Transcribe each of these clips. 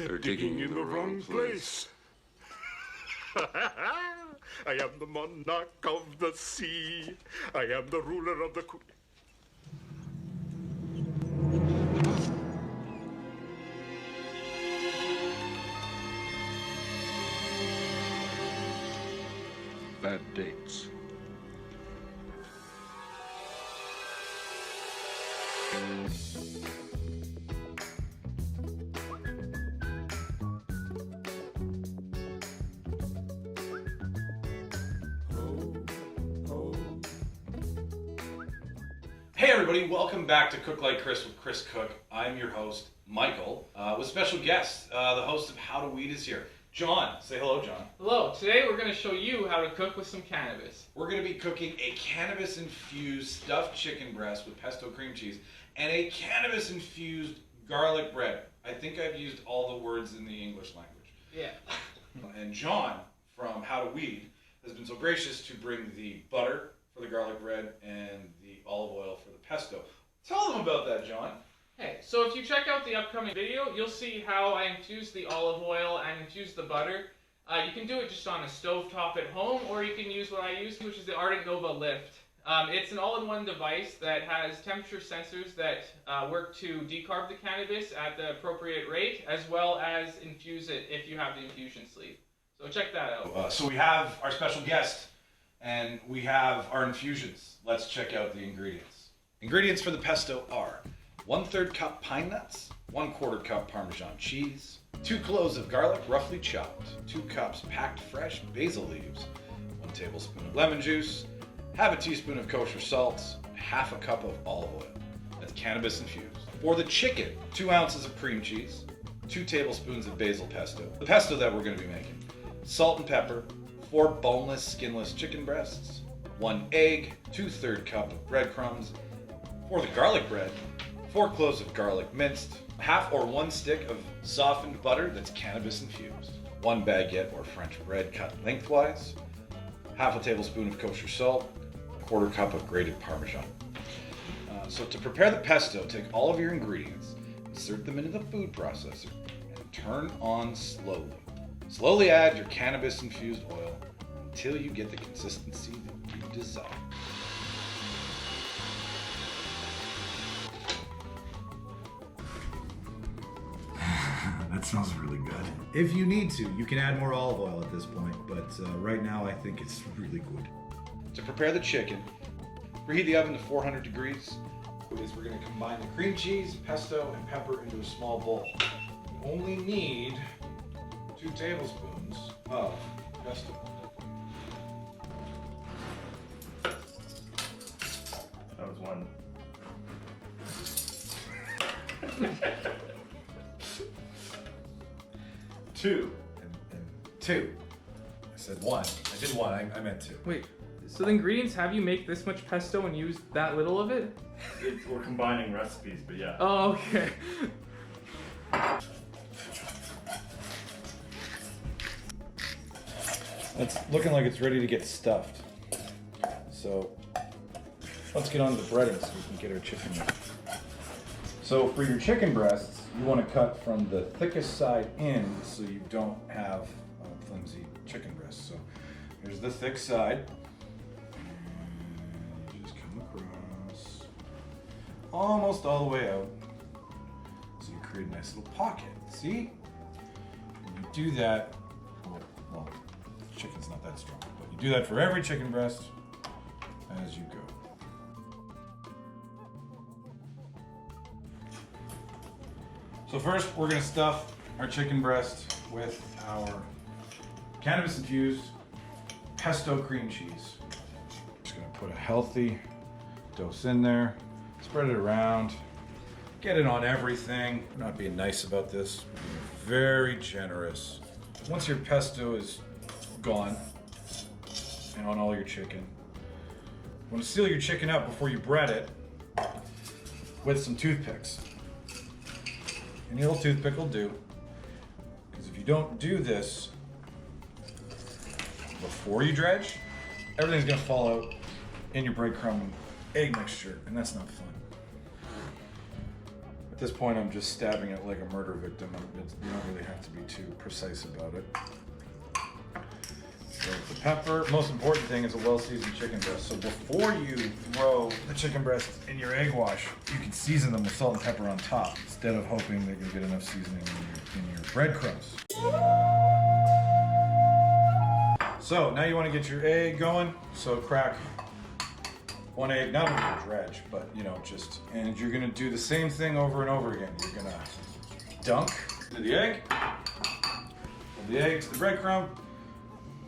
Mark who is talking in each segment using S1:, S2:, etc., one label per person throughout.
S1: They're digging in the wrong place. I am the monarch of the sea. I am the ruler of the bad dates.
S2: Hey everybody, welcome back to Cook Like Chris with Chris Cook. I'm your host, Michael, with special guest, the host of HowToWeed is here. John, say hello, John.
S3: Hello, today we're going to show you how to cook with some cannabis.
S2: We're going to be cooking a cannabis infused stuffed chicken breast with pesto cream cheese and a cannabis infused garlic bread. I think I've used all the words in the English language.
S3: Yeah.
S2: And John from HowToWeed has been so gracious to bring the butter for the garlic bread and the olive oil for the pesto. Tell them about that, John.
S3: Hey, so if you check out the upcoming video, you'll see how I infuse the olive oil and infuse the butter. You can do it just on a stovetop at home, or you can use what I use, which is the Ardent Nova Lift. It's an all-in-one device that has temperature sensors that work to decarb the cannabis at the appropriate rate, as well as infuse it if you have the infusion sleeve. So check that out.
S2: So we have our special guest, and we have our infusions. Let's check out the ingredients. Ingredients for the pesto are 1/3 cup pine nuts, 1/4 cup Parmesan cheese, 2 cloves of garlic roughly chopped, 2 cups packed fresh basil leaves, 1 tablespoon of lemon juice, half a teaspoon of kosher salt, half a cup of olive oil. That's cannabis infused. For the chicken, 2 ounces of cream cheese, 2 tablespoons of basil pesto, the pesto that we're going to be making, salt and pepper, 4 boneless, skinless chicken breasts, 1 egg, 2/3 cup of breadcrumbs. For the garlic bread, 4 cloves of garlic minced, half or 1 stick of softened butter that's cannabis infused, 1 baguette or French bread cut lengthwise, half a tablespoon of kosher salt, 1/4 cup of grated Parmesan. So to prepare the pesto, take all of your ingredients, insert them into the food processor, and turn on slowly. Slowly add your cannabis infused oil until you get the consistency that you desire.
S4: That smells really good. If you need to, you can add more olive oil at this point, but right now I think it's really good.
S2: To prepare the chicken, preheat the oven to 400 degrees. We're going to combine the cream cheese, pesto, and pepper into a small bowl. You only need 2 tablespoons of pesto.
S5: That was 1.
S4: Two. And 2. I said 1. I did 1. I meant 2.
S3: Wait, so the ingredients have you make this much pesto and use that little of it?
S5: We're combining recipes, but yeah.
S3: Oh, okay.
S4: It's looking like it's ready to get stuffed. So let's get on to the breading so we can get our chicken in. So for your chicken breasts, you want to cut from the thickest side in so you don't have flimsy chicken breasts. So here's the thick side. And just come across almost all the way out. So you create a nice little pocket. See? And you do that, well, chicken's not that strong, but you do that for every chicken breast as you go. So first, we're gonna stuff our chicken breast with our cannabis infused pesto cream cheese. Just gonna put a healthy dose in there, spread it around, get it on everything. We're not being nice about this, we're being very generous. Once your pesto is gone and on all your chicken, you wanna seal your chicken up before you bread it with some toothpicks. Any little toothpick will do, because if you don't do this before you dredge, everything's gonna fall out in your breadcrumb egg mixture, and that's not fun. this point, I'm just stabbing it like a murder victim. You don't really have to be too precise about it. So the pepper. Most important thing is a well-seasoned chicken breast. So before you throw the chicken breast in your egg wash, you can season them with salt and pepper on top instead of hoping that you'll get enough seasoning in your breadcrumbs. So now you want to get your egg going. So crack one egg, not with a dredge, but just, and you're gonna do the same thing over and over again. You're gonna dunk to the egg, from the egg to the breadcrumb,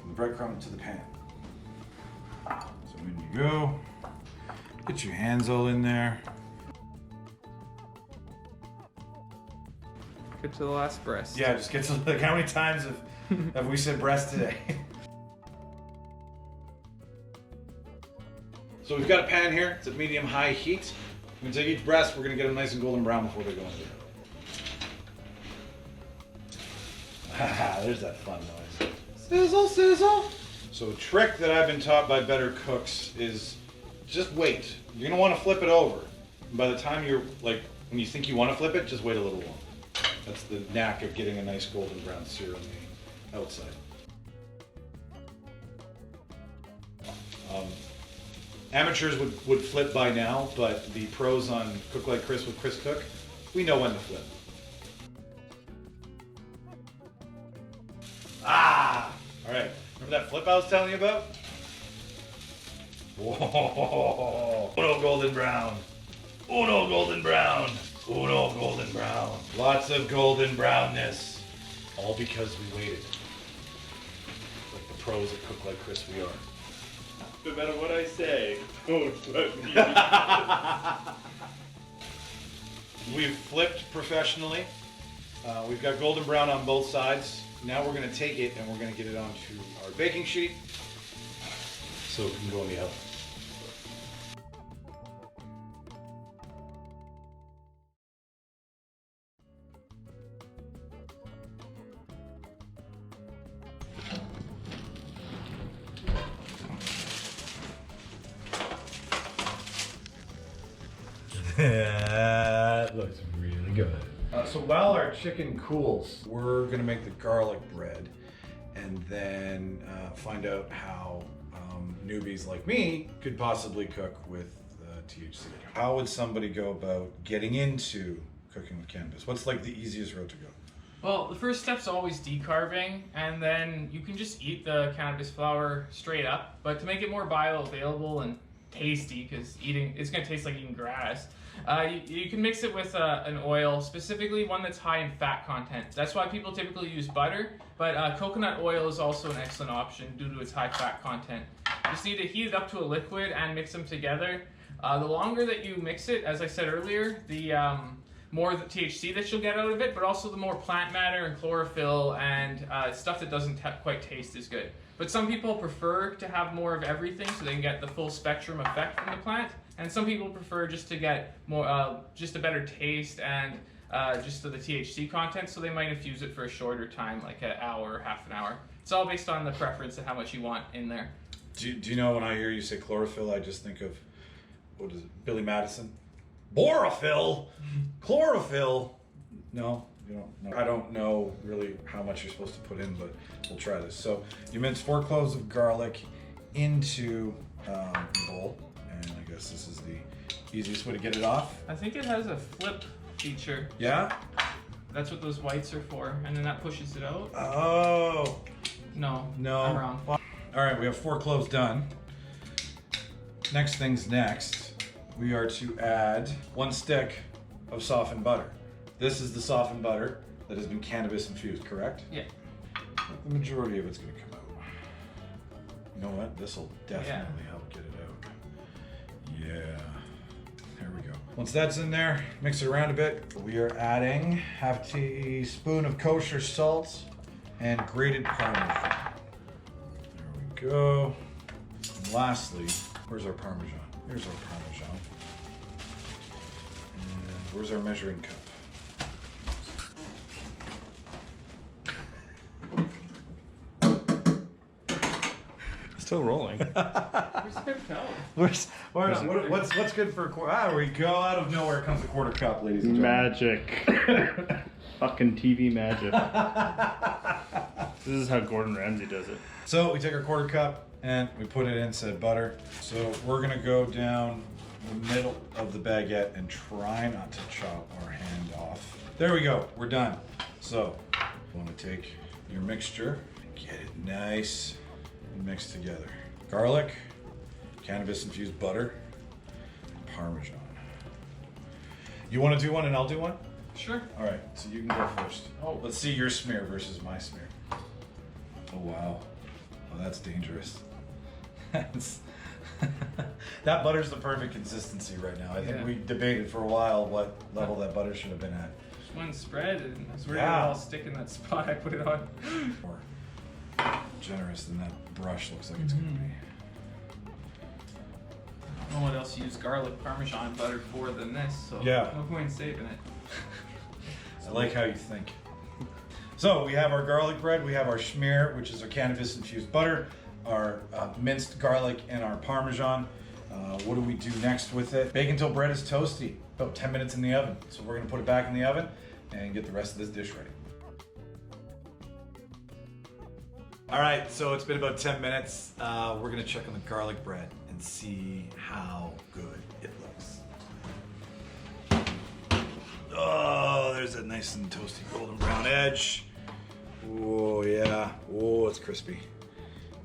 S4: from the breadcrumb to the pan. So when you go, get your hands all in there.
S3: Get to the last breast.
S4: Yeah, just get to like how many times have we said breast today? So we've got a pan here. It's at medium-high heat. We're gonna take each breast. We're gonna get them nice and golden brown before they go in there. Haha, there's that fun noise. Sizzle, sizzle. So a trick that I've been taught by better cooks is just wait. You're gonna want to flip it over. And by the time you're like, when you think you want to flip it, just wait a little longer. That's the knack of getting a nice golden brown sear on the outside. Amateurs would flip by now, but the pros on Cook Like Chris with Chris Cook, we know when to flip. Ah! All right, remember that flip I was telling you about? Whoa! Uno golden brown. Uno golden brown. Uno golden brown. Lots of golden brownness. All because we waited. Like the pros at Cook Like Chris we are.
S5: No matter what I say, don't let me.
S4: We've flipped professionally. We've got golden brown on both sides. Now we're going to take it and we're going to get it onto our baking sheet so it can go in the oven. That looks really good. So while our chicken cools, we're gonna make the garlic bread and then find out how newbies like me could possibly cook with THC. How would somebody go about getting into cooking with cannabis? What's like the easiest route to go?
S3: Well, the first step's always decarbing, and then you can just eat the cannabis flower straight up. But to make it more bioavailable and tasty, because it's gonna taste like eating grass, you can mix it with an oil, specifically one that's high in fat content. That's why people typically use butter, but coconut oil is also an excellent option due to its high fat content. You just need to heat it up to a liquid and mix them together. The longer that you mix it, as I said earlier, the more the THC that you'll get out of it, but also the more plant matter and chlorophyll and stuff that doesn't quite taste as good. But some people prefer to have more of everything so they can get the full spectrum effect from the plant. And some people prefer just to get more, just a better taste and just the THC content, so they might infuse it for a shorter time, like an hour or half an hour. It's all based on the preference and how much you want in there.
S4: Do you know when I hear you say chlorophyll, I just think of, what is it, Billy Madison? Borophyll? Chlorophyll? No, you don't know. I don't know really how much you're supposed to put in, but we'll try this. So you mince 4 cloves of garlic into a bowl, and I guess this is the easiest way to get it off.
S3: I think it has a flip feature.
S4: Yeah?
S3: That's what those whites are for, and then that pushes it out.
S4: Oh.
S3: No,
S4: I'm
S3: wrong.
S4: All right, we have 4 cloves done. Next thing's next. We are to add 1 stick of softened butter. This is the softened butter that has been cannabis infused, correct?
S3: Yeah.
S4: The majority of it's going to come out. You know what? This will definitely help get it out. Yeah. There we go. Once that's in there, mix it around a bit. We are adding half teaspoon of kosher salt and grated Parmesan. There we go. And lastly, where's our Parmesan? Here's our Parmesan. And where's our measuring cup?
S6: Still rolling.
S3: Where's the paper towel?
S4: What's good for a quarter? Ah, we go out of nowhere comes a quarter cup, ladies and gentlemen.
S6: Magic. Fucking TV magic. This is how Gordon Ramsay does it.
S4: So we take our quarter cup and we put it in said butter. So we're gonna go down the middle of the baguette and try not to chop our hand off. There we go, we're done. So you wanna take your mixture and get it nice and mixed together. Garlic, cannabis infused butter, and Parmesan. You wanna do one and I'll do one?
S3: Sure.
S4: All right, so you can go first. Oh, let's see your smear versus my smear. Oh, wow. Oh, that's dangerous. That butter's the perfect consistency right now. I think we debated for a while what level that butter should have been at.
S3: Just one spread, and I was worried
S4: Yeah.
S3: it all stick in that spot I put it on.
S4: More generous than that brush looks like it's gonna be.
S3: I don't know what else you use garlic Parmesan butter for than this, so
S4: Yeah.
S3: no point in saving it.
S4: I like how you think. So we have our garlic bread, we have our schmear, which is our cannabis infused butter, our minced garlic, and our Parmesan. What do we do next with it? Bake until bread is toasty, about 10 minutes in the oven. So we're gonna put it back in the oven and get the rest of this dish ready. All right, so it's been about 10 minutes. We're gonna check on the garlic bread and see how good it looks. Oh, there's that nice and toasty golden brown edge. Oh yeah, oh it's crispy.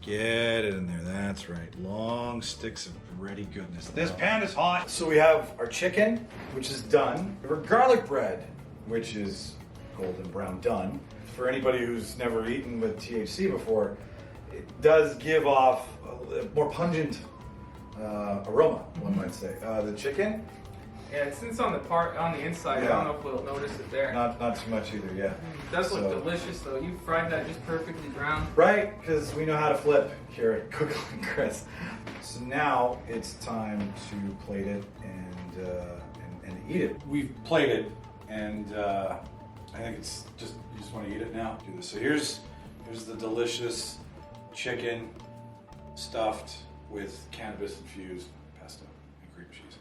S4: Get it in there, that's right. Long sticks of bready goodness. This pan is hot. So we have our chicken, which is done. We have our garlic bread, which is golden brown done. For anybody who's never eaten with THC before, it does give off a more pungent aroma, one might say. The chicken,
S3: Yeah, since it's on the inside, I don't know if we'll notice it there.
S4: not too much either, yeah.
S3: It does look delicious though. You fried that just perfectly brown.
S4: Right, because we know how to flip here at Cook Like Chris. So now it's time to plate it and eat it. We've plated, and I think it's just you just want to eat it now. Do this. So here's the delicious chicken stuffed with cannabis infused pesto and cream cheese.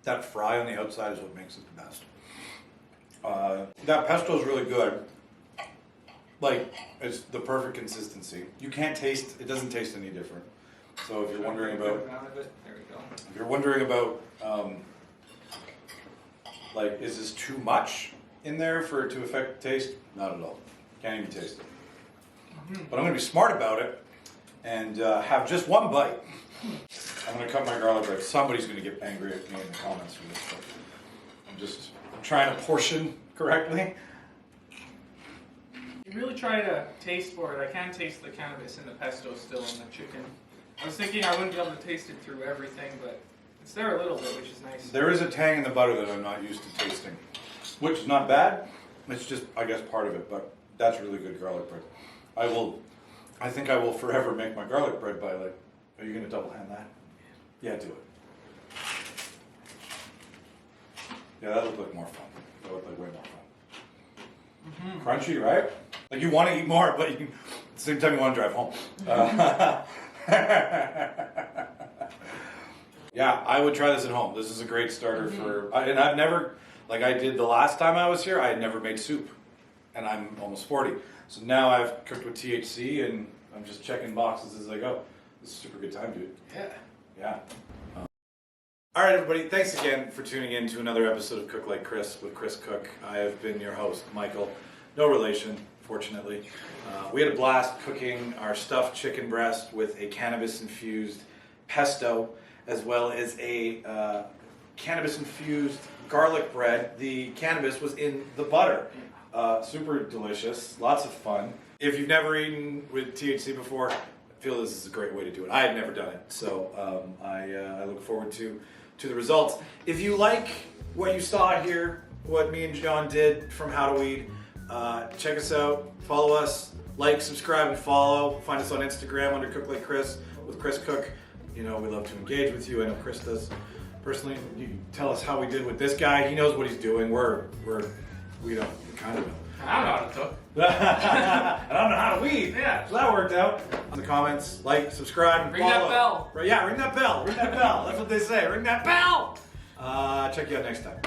S4: That fry on the outside is what makes it the best. That pesto is really good. Like, it's the perfect consistency. You can't taste, it doesn't taste any different. So if you're wondering about,
S3: There we go.
S4: if you're wondering about, like, is this too much in there for it to affect taste? Not at all. Can't even taste it. But I'm gonna be smart about it and have just one bite. I'm gonna cut my garlic bread. Somebody's gonna get angry at me in the comments for this, but I'm trying to portion correctly.
S3: You really try to taste for it. I can taste the cannabis in the pesto still in the chicken. I was thinking I wouldn't be able to taste it through everything, but it's there a little bit, which is nice.
S4: There is a tang in the butter that I'm not used to tasting, which is not bad. It's just, I guess, part of it, but that's really good garlic bread. I think I will forever make my garlic bread by like, are you gonna double hand that? Yeah, do it. Yeah, that looked like more fun. That looked like way more fun. Crunchy, right? Like you want to eat more, but at the same time you want to drive home. Yeah, I would try this at home. This is a great starter for, and I've never, like I did the last time I was here, I had never made soup. And I'm almost 40. So now I've cooked with THC and I'm just checking boxes as I go. This is a super good time, dude. Yeah. All right, everybody. Thanks again for tuning in to another episode of Cook Like Chris with Chris Cook. I have been your host, Michael. No relation, fortunately. We had a blast cooking our stuffed chicken breast with a cannabis-infused pesto, as well as a cannabis-infused garlic bread. The cannabis was in the butter. Super delicious, lots of fun. If you've never eaten with THC before, I feel this is a great way to do it. I had never done it, so I look forward to the results. If you like what you saw here, what me and John did from HowToWeed, check us out, follow us, like, subscribe, and follow. Find us on Instagram under Cook Like Chris with Chris Cook. You know, we love to engage with you. I know Chris does. Personally, you can tell us how we did with this guy. He knows what he's doing. We kind of know.
S3: I don't know how to cook.
S4: I don't know how to weed.
S3: Yeah.
S4: So that worked out. In the comments, like, subscribe, and
S3: Ring
S4: follow.
S3: that bell.
S4: Right, yeah, ring that bell. Ring that bell. That's what they say. Ring that bell. Check you out next time.